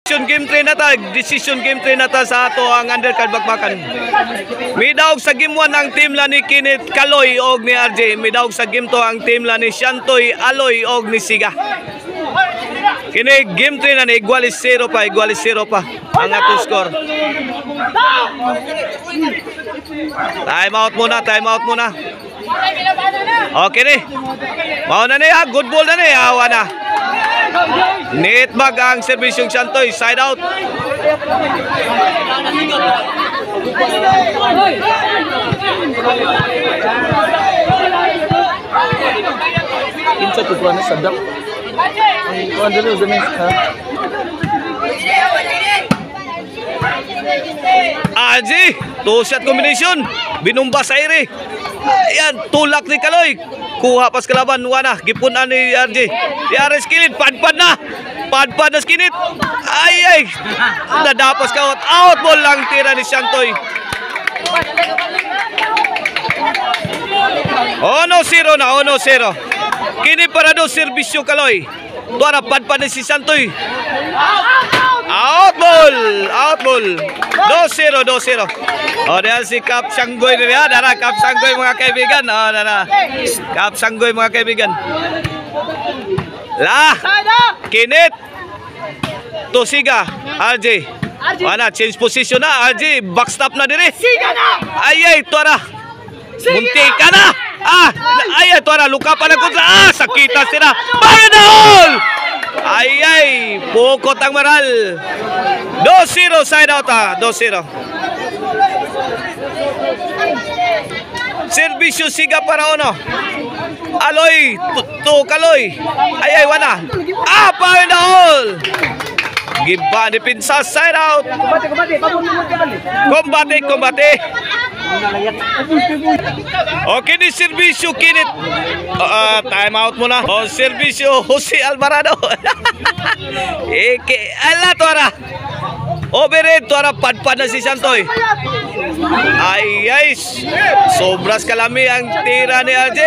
Game 3 na ta, decision game 3 na ta sa ato ang undercard bakbakan. Midawg sa game 1 ang team la ni Kenneth Kaloy og ni RJ. Midawg sa game 2 ang team la ni Shantoy Aloy og ni Siga. Kini game 3 na ni igualis 0 pa ang ato score. Time out muna. Okay ni. Mao na ni, good ball na ni, awa na. Net mag ang serbisyong Shantoy, side out. Kinsa to kuan sa dak. Ang kuan dito gamin ha. Aji, two-shot combination. Binumba sa ere. Ayan, tulak ni Kaloy. Kuha pas kalaban, wana. Gipunan ni RJ. Di Ares kilid, padpad na skinit. Ay. Nadapas ka out ball lang tira ni Shantoy. Ono 0 na, 0. Kini para do serbisyo Kaloy. Tuara padpad ni si Shantoy. Out ball. 2-0. O, dahil si Kap Sanggoy nila. Dara, Kap Sanggoy mga kaibigan. O, dara. Kap Sanggoy mga kaibigan. Kinit. Siga. RJ. Wala, change position na. RJ, backstop na diri. Siga na! Ay, tuara. Munti ka na. Ay, tuara. Luka pa na kontra. Sakita sila. Bayadol! Ay, pukot ang maral. 2-0 side out 2-0. Servisyo Siga para ono. Aloy, Kaloy. Ay, wana. Power the hole. Giba ni pinsa side out. Kombate. Okay ni servisyo Kinit. Time out muna. Servisyo Jose Alvarado. Ala tuara. Overhead tuara padpad na si Shantoy. Ay. Sobras kalami ang tira ni RJ.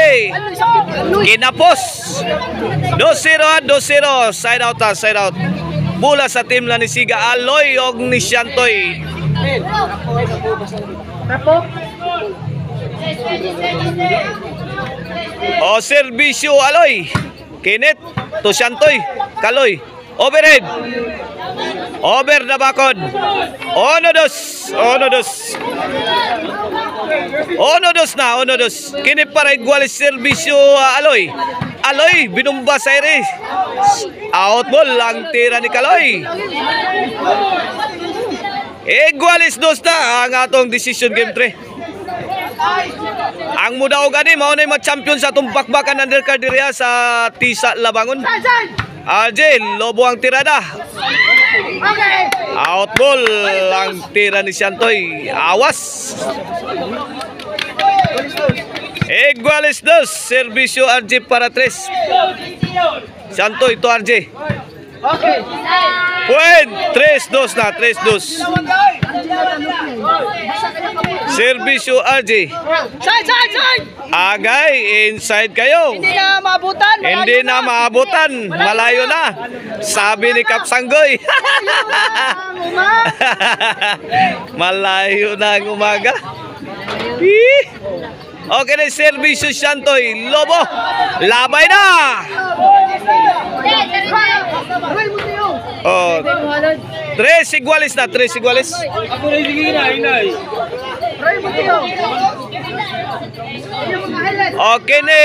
Kinapos. 2-0. Side out. Bula sa team la ni Siga Aloy og ni Shantoy. Servisyo Aloy. Kenneth to Shantoy. Kaloy. Overhead. Over na bakod. Ono dos na. Kini para igualis servisyo Aloy. Binumba sa ere. Out ball ang tira ni Kaloy. Igualis dos na ang atong decision game 3. Ang mudaw gani mao nay ma-champion sa atong bakbakan undercard diriya sa Tisa Labangon. RJ, lobo ang tirada. Out ball ang tira ni Shantoy. Awas. Iguales dos. Servisyo RJ para 3. Shantoy to RJ. Point 3-2 na. Servisyo RJ. Agay, inside kayo. Hindi na maabutan. Malayo na. Sabi ni Kap Sanggoy. Malayo na ang umaga. Okay na servisyo Shantoy. Lobo. Labay na. Tres iguales. Ako na ibigay na, inay. Okay na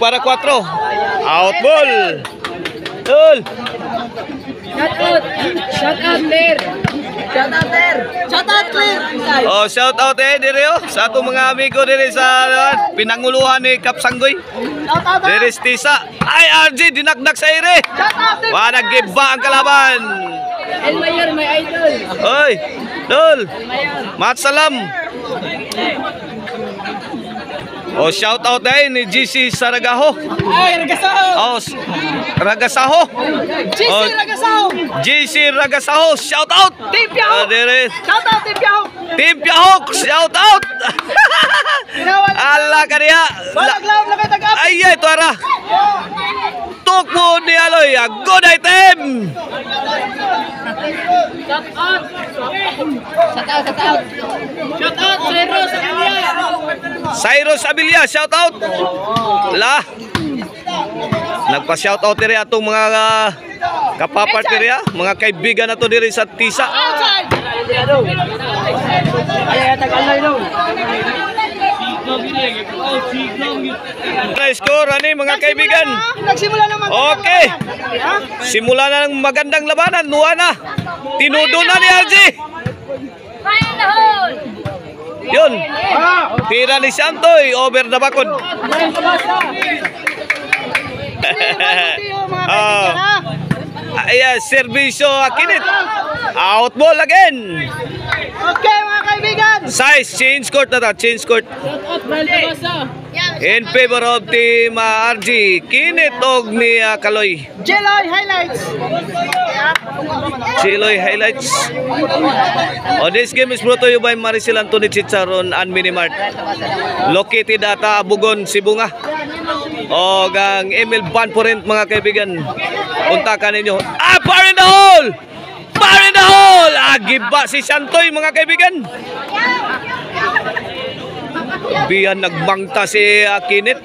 para 4. Out ball. Shout out there. Shout out dire sa atong mga amigo dire sa pinanguluhan ni Kap Sanggoy. Dire Tisa. Ay, RJ dinakdak sa ere. Wala giba ang kalaban. El Mayor, my idol. Oy, Dol. Matsalam. Shout out day ni GC Saragaho. Ragasaho. GC Ragasaho. Shout out. Team Piyahok. Team Piyahok. Shout out. Ala kaniya. Ay, tuara. Tukmo ni Aloy. Good item. Cyrus Abilia, shout out. La. Nagpa-shoutout diri atong mga kapapat diri, mga kaibigan nato diri sa Tisa. Score ani mga kaibigan. Nagsimula naman. Okay. Simula na ng magandang labanan, nuwa na. Tinudo na ni RG. Yun. Tira ni Santoy over the bakod. Ayan, servisyo Kinit. Out ball again. Okay mga kaibigan. Size, change court na ta, change court. In favor of team RG, Kinit og ni Kaloy. Jeloy highlights. Chiloy highlights. Oh, this game is brought to you by Maricel Anthony Chicharon and Minimart. Located at Abugon, Sibunga. O gang Emil Banporent mga kaibigan. Puntakan ninyo. Fire in the hole! Fire in the hole! Giba si Santoy mga kaibigan. Biyan nagbangta si Kinit.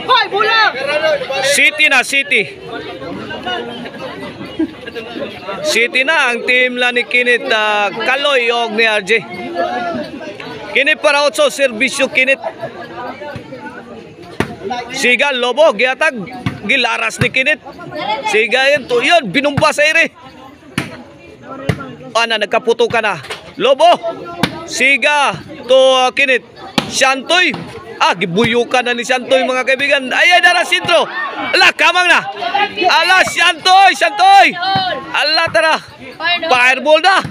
Hoy, bulang! City na, City. City na ang team la ni Kinit, Kaloy og ni RJ. Kinit para 8, servisyo Kinit. Siga Lobo giatag, gilaras ni Kinit. Siga yun, binumba sa ere. Ana nagkaputukan na. Lobo. Siga to Kinit. Santoy. Gibuyukan na ni Santoy mga kaibigan. Ay, dara sintro. Ala, kamang na. Ala, Santoy, Santoy. Ala, tara. Fireball na.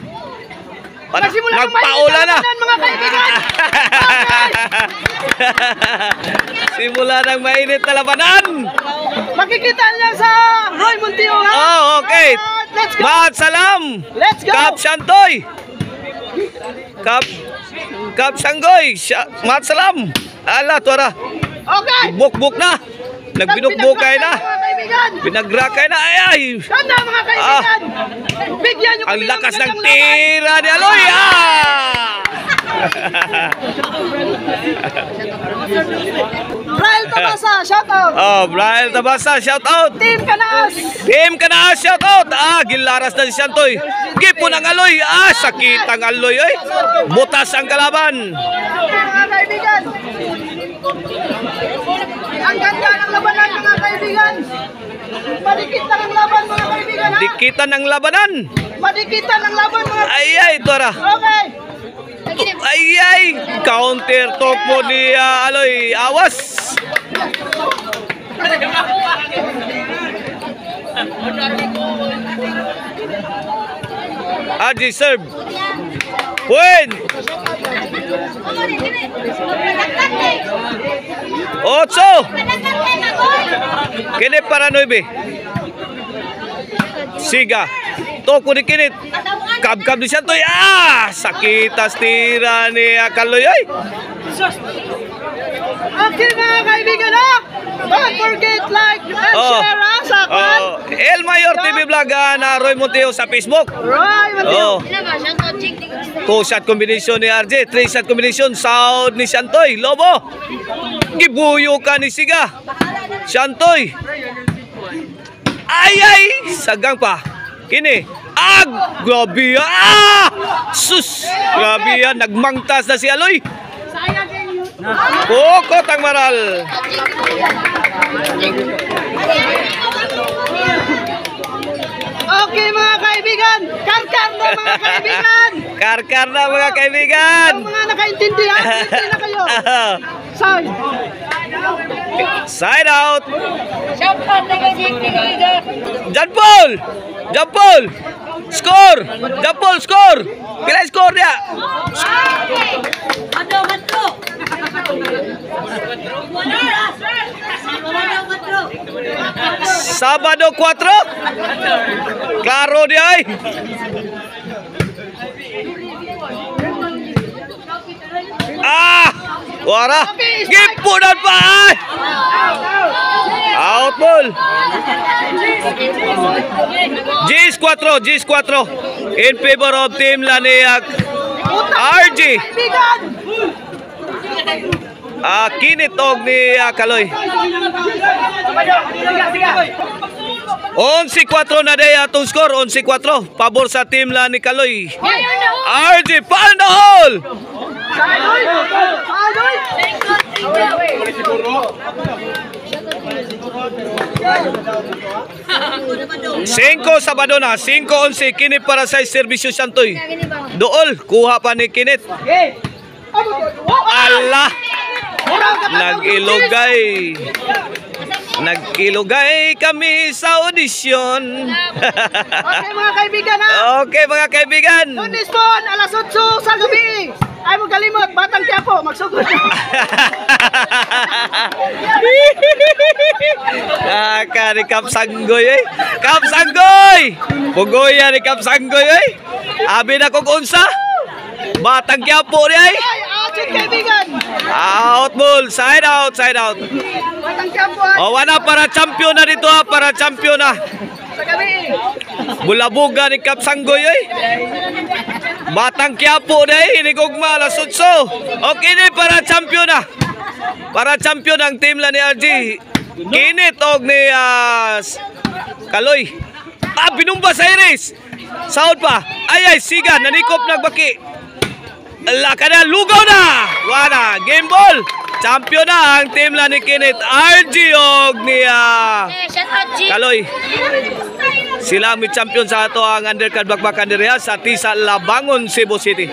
Nagpaula na. Mga kaibigan. Simula ng mainit na labanan. Makikita niya sa Roy Monteo ha. Oh, okay. Let's go. Maat salam. Let's go. Kap Santoy. Kap Sanggoy. Maat salam. Ala, tuara. Okay. Buk-buk na. Nagbinukbukay na. Mga kaibigan. Pinagrakay na. Ay. Tanda mga kaibigan. Bigyan niyo Ang kami lakas ng magandang tira ni Aloy. Rael Tabasa, shout out. Brian Tabasa, shout out. Team Kanaas. Team Kanaas, shout out. Gilaras na si Santoy. Gipon ang Aloy. Sakit ang Aloy. Ay. Butas ang kalaban. Mga kaibigan. Ang ganda ng labanan mga kaibigan. Madikitan ang laban mga kaibigan ha. Dikitan ng labanan. Madikitan ang laban mga kaibigan. Ay, tuara. Okay. Ay, counter talk mo ni Aloy. Awas. RG serve. Point. 8. Kini para 9. Siga. Toko ni Kinit. Kab-kab ni Santoy. Sakitas tira ni Kaloy. Ay. Okay mga kaibigan ha. Don't forget like and share ha sa akin. El Mayor TV Vlog na Roy Monteo sa Facebook. Roy Monteo. 2-shot combination ni RJ, 3-shot combination sound ni Santoy. Lobo. Gibuyo ka ni Siga. Santoy. Ay, sagang pa. Kini. Grabe. Sus. Grabe yan. Nagmangtas na si Aloy. Kokot ang maral. Okay mga kaibigan. Karkar na mga kaibigan. Karkar na mga kaibigan. Ang mga nakaintindihan. Hindi na kayo. Side. Side out. John Paul. Score. John Paul score. Pila score dia? Sabado 4. Claro dia ay. Wara. Gipunan pa ay. Out ball. Gis 4. in favor of team Laniak RG. Kaibigan! Kinitog ni Kaloy. 11-4 na day atong score. 11-4. Pabor sa team la ni Kaloy. RG, fire in the hole! Adoy! Adoy! 5 Sabado na. 5-11. Kinit para sa Serbisyo Santoy. Dool. Kuha pa ni Kinit. Allah! Nag-ilugay. Nag-ilugay kami sa audisyon. Okay mga kaibigan ha! Okay mga kaibigan. Lunes po, alas 8 sa gabi. Ay mo kalimot, Batang Quiapo, magsugod. Kari Kap Sanggoy eh. Kap Sanggoy! Pugoy ni Kap Sanggoy eh. Abi na kong unsa. Batang Quiapo ni ay. Ay, atin kaibigan. Out ball, side out, side out. Batang Quiapo ay Wana para champion na dito ha, para champion na. sa gabi. Bulabuga ni Kap Sanggoy eh. Batang Quiapo na eh, inigugma alas 8. Okay ni para champion na. Para champion ang team la ni RG. Kinit og ni Kaloy. Binumba sa Iris. Sound pa. Ay, siga, nanikop nagbaki. Laka na, lugaw na. Wana, game ball. Champion na ang team la ni Kinit. RG og ni Kaloy. Sila ang champion sa ato ang undercard bakbakan diriha sa Tisa Labangon, Cebu City.